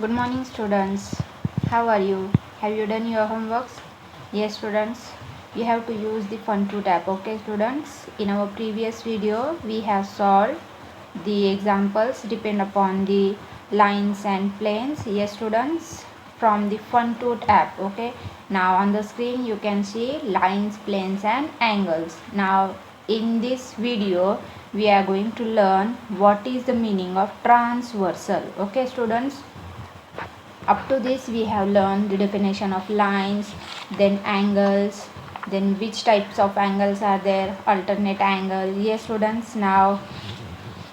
Good morning, students. How are you? Have you done your homeworks? Yes, students. You have to use the Fun2 tab. Okay, students. In our previous video, we have solved the examples depend upon the lines and planes. Yes, students. From the Fun2 tab. Okay. Now on the screen you can see lines, planes, and angles. Now in this video we are going to learn what is the meaning of transversal. Okay, students. Up to this we have learned the definition of lines, then angles, then which types of angles are there, alternate angle. Yes, students. Now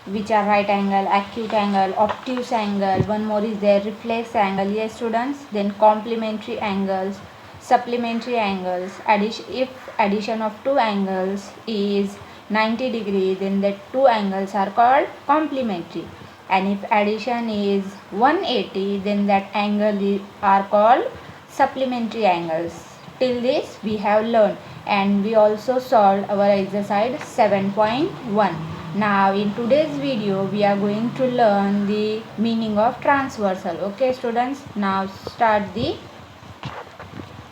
which are right angle, acute angle, obtuse angle, one more is there, reflex angle. Yes, students. Then complementary angles, supplementary angles. If addition of two angles is 90 degrees, then the two angles are called complementary, and if addition is 180, then that angle are called supplementary angles. Till this we have learned, and we also solved our exercise 7.1. Now in today's video we are going to learn the meaning of transversal. Okay, students. Now start the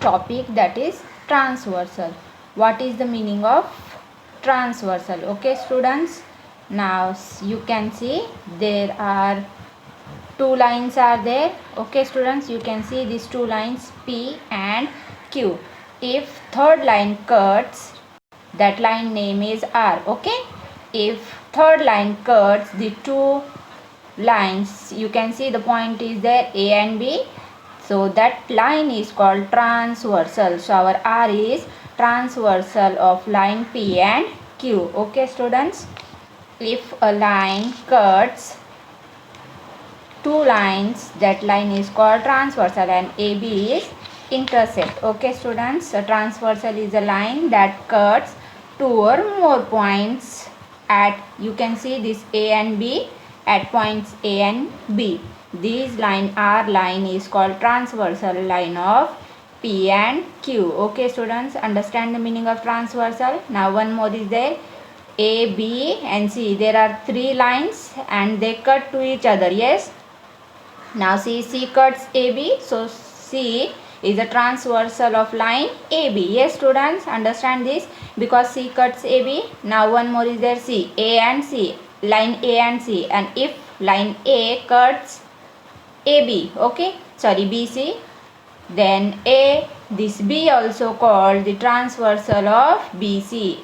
topic, that is transversal. What is the meaning of transversal? Okay, students. Now you can see there are two lines are there. Okay, students, you can see these two lines P and Q. If third line cuts, that line name is R. Okay, if third line cuts the two lines, you can see the point is there A and B, so that line is called transversal. So our R is transversal of line P and Q. Okay, students. If a line cuts two lines, that line is called transversal, and AB is intersect. Okay, students. A transversal is a line that cuts two or more points at, you can see this A and B, at points A and B. This line, R line, is called transversal line of P and Q. Okay, students, understand the meaning of transversal. Now one more is there, A, B and C. There are three lines and they cut to each other. Yes. Now C cuts AB, so C is a transversal of line AB. Yes, students, understand this, because C cuts AB. Now one more is there, C, A and C, line A and C, and if line A cuts AB, okay, sorry, BC, then A, this B also called the transversal of BC.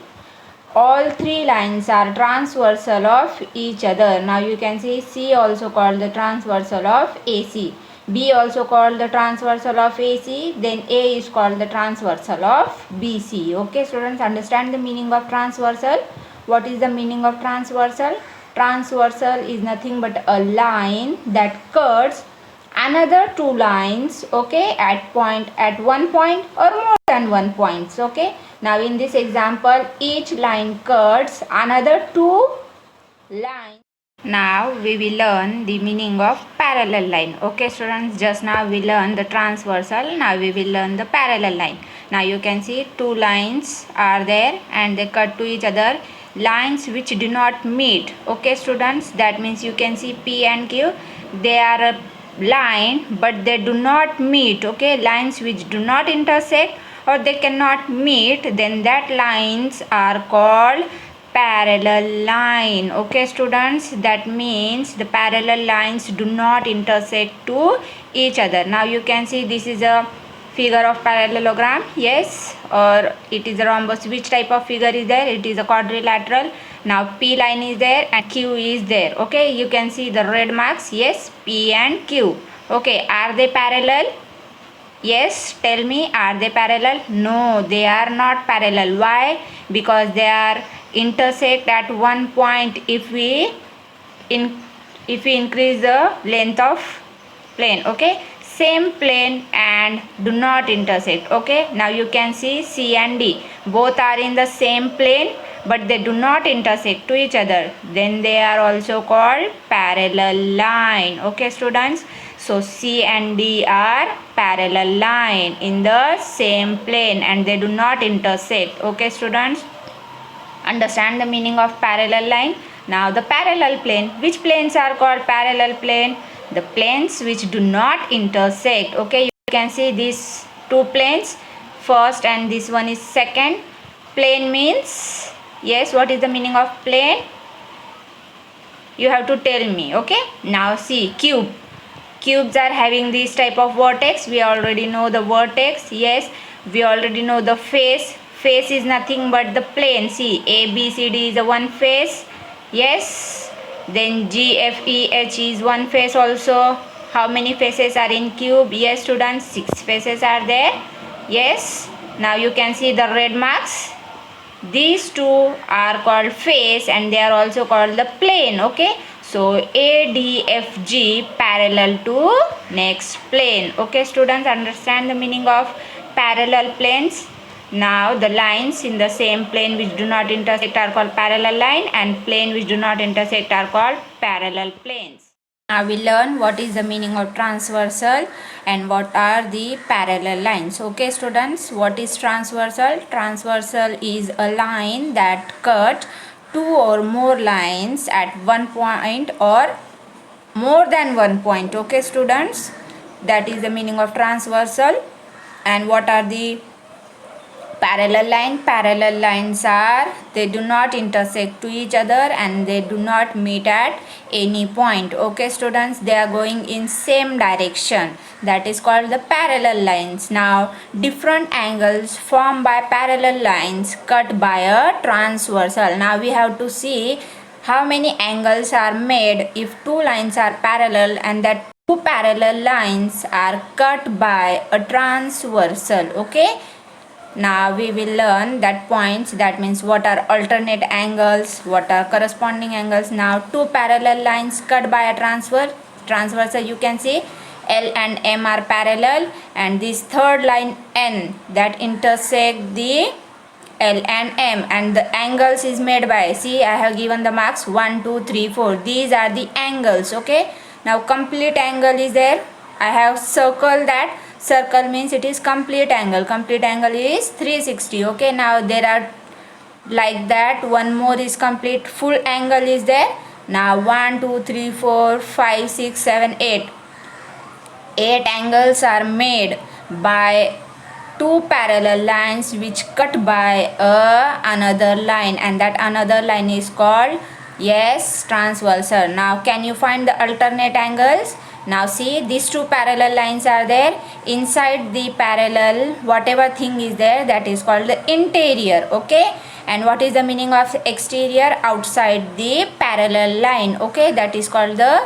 All three lines are transversal of each other. Now you can see C also called the transversal of AC, B also called the transversal of AC, then A is called the transversal of BC. Okay, students, understand the meaning of transversal. What is the meaning of transversal? Transversal is nothing but a line that cuts another two lines, okay, at one point or more than one points. Okay, now in this example each line cuts another two lines. Now we will learn the meaning of parallel line. Okay, students, just now we learned the transversal, now we will learn the parallel line. Now you can see two lines are there and they cut to each other, lines which do not meet. Okay, students, that means you can see P and Q, they are a line but they do not meet. Okay, lines which do not intersect or they cannot meet, then that lines are called parallel line. Okay, students, that means the parallel lines do not intersect to each other. Now you can see this is a figure of parallelogram. Yes, or it is a rhombus. Which type of figure is there? It is a quadrilateral. Now P line is there and Q is there. Okay, you can see the red marks. Yes, P and Q. Okay, are they parallel? Yes, tell me, are they parallel? No, they are not parallel. Why? Because they are intersect at one point. If we increase the length of plane, okay, same plane and do not intersect. Okay, now you can see C and D, both are in the same plane but they do not intersect to each other, then they are also called parallel line. Okay, students, so C and D are parallel line in the same plane and they do not intersect. Okay, students, understand the meaning of parallel line. Now the parallel plane, which planes are called parallel plane? The planes which do not intersect. Okay, you can see these two planes, first and this one is second. Plane means, yes, what is the meaning of plane? You have to tell me. Okay, now see, cubes are having this type of vertex. We already know the vertex. Yes, we already know the face. Face is nothing but the plane. See, A B C D is a one face. Yes, then G F E H is one face also. How many faces are in cube? Yes students, 6 faces are there. Yes, now you can see the red marks. These two are called face and they are also called the plane. Okay, so ADFG parallel to next plane. Okay students, understand the meaning of parallel planes. Now the lines in the same plane which do not intersect are called parallel line, and plane which do not intersect are called parallel planes. Now we learn what is the meaning of transversal and what are the parallel lines. Okay students, what is transversal? Transversal is a line that cut two or more lines at one point or more than one point. Okay students, that is the meaning of transversal. And what are the parallel line? Parallel lines are, they do not intersect to each other and they do not meet at any point. Okay students, they are going in same direction, that is called the parallel lines. Now different angles formed by parallel lines cut by a transversal. Now we have to see how many angles are made if two lines are parallel and that two parallel lines are cut by a transversal. Okay, now we will learn that points, that means what are alternate angles, what are corresponding angles. Now two parallel lines cut by a transversal, you can see L and M are parallel, and this third line N that intersect the L and M, and the angles is made by, see I have given the marks 1 2 3 4, these are the angles. Okay, now complete angle is there, I have circled that. Circle means it is complete angle. Complete angle is 360. Okay, now there are like that, one more is complete full angle is there. Now 1 2 3 4 5 6 7 8 angles are made by two parallel lines which cut by another line, and that another line is called, yes, transversal. Now can you find the alternate angles? Now see, these two parallel lines are there. Inside the parallel whatever thing is there, that is called the interior. Okay, and what is the meaning of exterior? Outside the parallel line. Okay, that is called the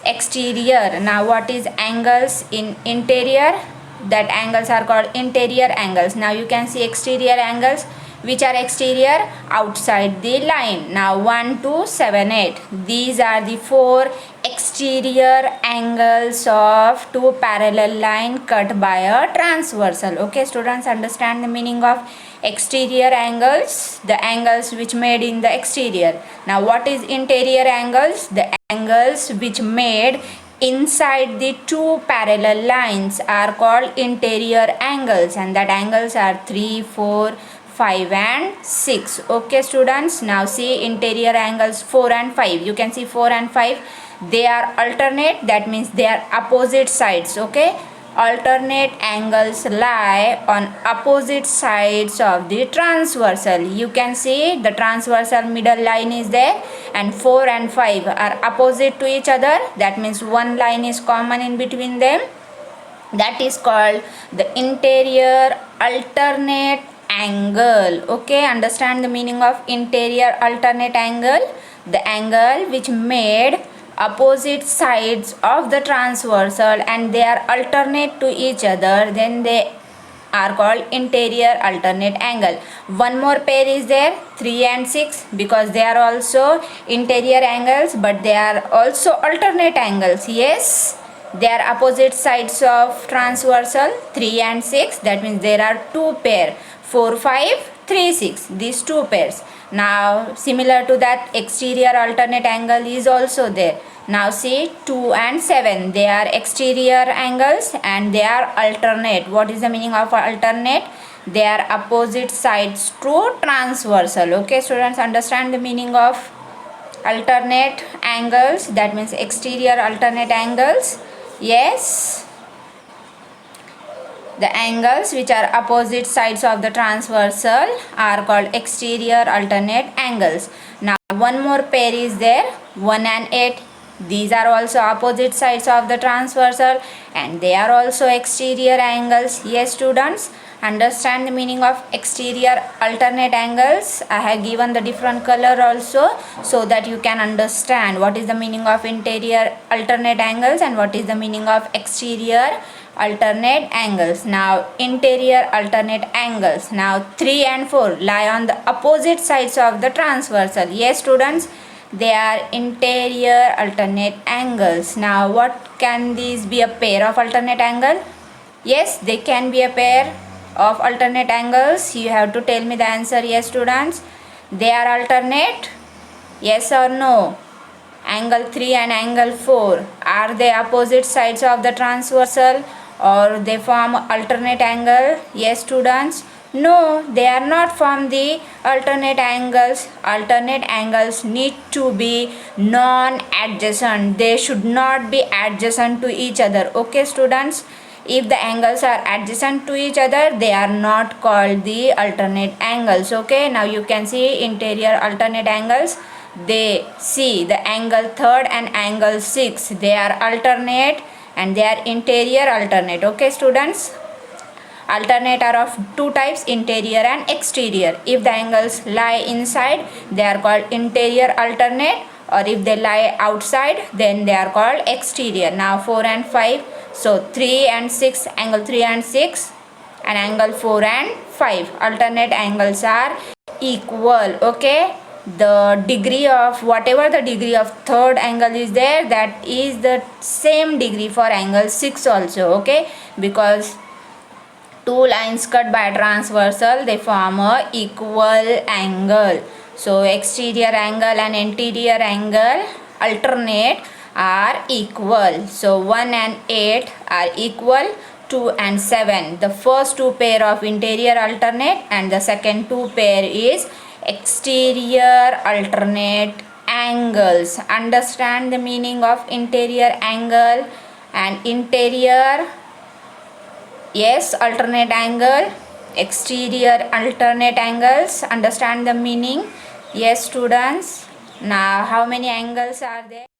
exterior. Now what is angles in interior? That angles are called interior angles. Now you can see exterior angles, which are exterior, outside the line. Now 1 2 7 8, these are the four exterior angles of two parallel line cut by a transversal. Okay students, understand the meaning of exterior angles, the angles which made in the exterior. Now what is interior angles? The angles which made inside the two parallel lines are called interior angles, and that angles are 3 4 5 and 6. Okay students, now see interior angles 4 and 5, you can see 4 and 5, they are alternate, that means they are opposite sides. Okay, alternate angles lie on opposite sides of the transversal. You can see the transversal middle line is there, and 4 and 5 are opposite to each other, that means one line is common in between them, that is called the interior alternate angle. Okay, understand the meaning of interior alternate angle? The angle which made opposite sides of the transversal and they are alternate to each other, then they are called interior alternate angle. One more pair is there, 3 and 6, because they are also interior angles but they are also alternate angles. Yes, they are opposite sides of transversal, 3 and 6, that means there are two pair, 4 5 3 6, these two pairs. Now similar to that, exterior alternate angle is also there. Now see 2 and 7, they are exterior angles and they are alternate. What is the meaning of alternate? They are opposite sides to transversal. Okay students, understand the meaning of alternate angles, that means exterior alternate angles. Yes, the angles which are opposite sides of the transversal are called exterior alternate angles. Now one more pair is there, 1 and 8. These are also opposite sides of the transversal and they are also exterior angles. Yes students, understand the meaning of exterior alternate angles. I have given the different color also so that you can understand what is the meaning of interior alternate angles and what is the meaning of exterior alternate angles. Now interior alternate angles. Now 3 and 4 lie on the opposite sides of the transversal. Yes students, they are interior alternate angles. Now what can these be, a pair of alternate angle? Yes, they can be a pair of alternate angles. You have to tell me the answer. Yes students, they are alternate. Yes or no? Angle 3 and angle 4, are they opposite sides of the transversal or they form alternate angle? Yes students, no, they are not form the alternate angles. Alternate angles need to be non-adjacent. They should not be adjacent to each other. Okay students, if the angles are adjacent to each other, they are not called the alternate angles. Okay, now you can see interior alternate angles. They see the angle 3rd and angle 6, they are alternate and they are interior alternate. Okay students, alternate are of two types, interior and exterior. If the angles lie inside, they are called interior alternate, or if they lie outside, then they are called exterior. Now 4 and 5, so 3 and 6, angle 3 and 6 and angle 4 and 5, alternate angles are equal. Okay, the degree of whatever the degree of 3rd angle is there, that is the same degree for angle 6 also. Okay, because two lines cut by transversal, they form a equal angle. So exterior angle and interior angle alternate are equal. So 1 and 8 are equal, 2 and 7. The first two pair of interior alternate and the second two pair is exterior alternate angles. Understand the meaning of interior angle and interior, yes, alternate angle, exterior alternate angles. Understand the meaning. Yes students, now how many angles are there?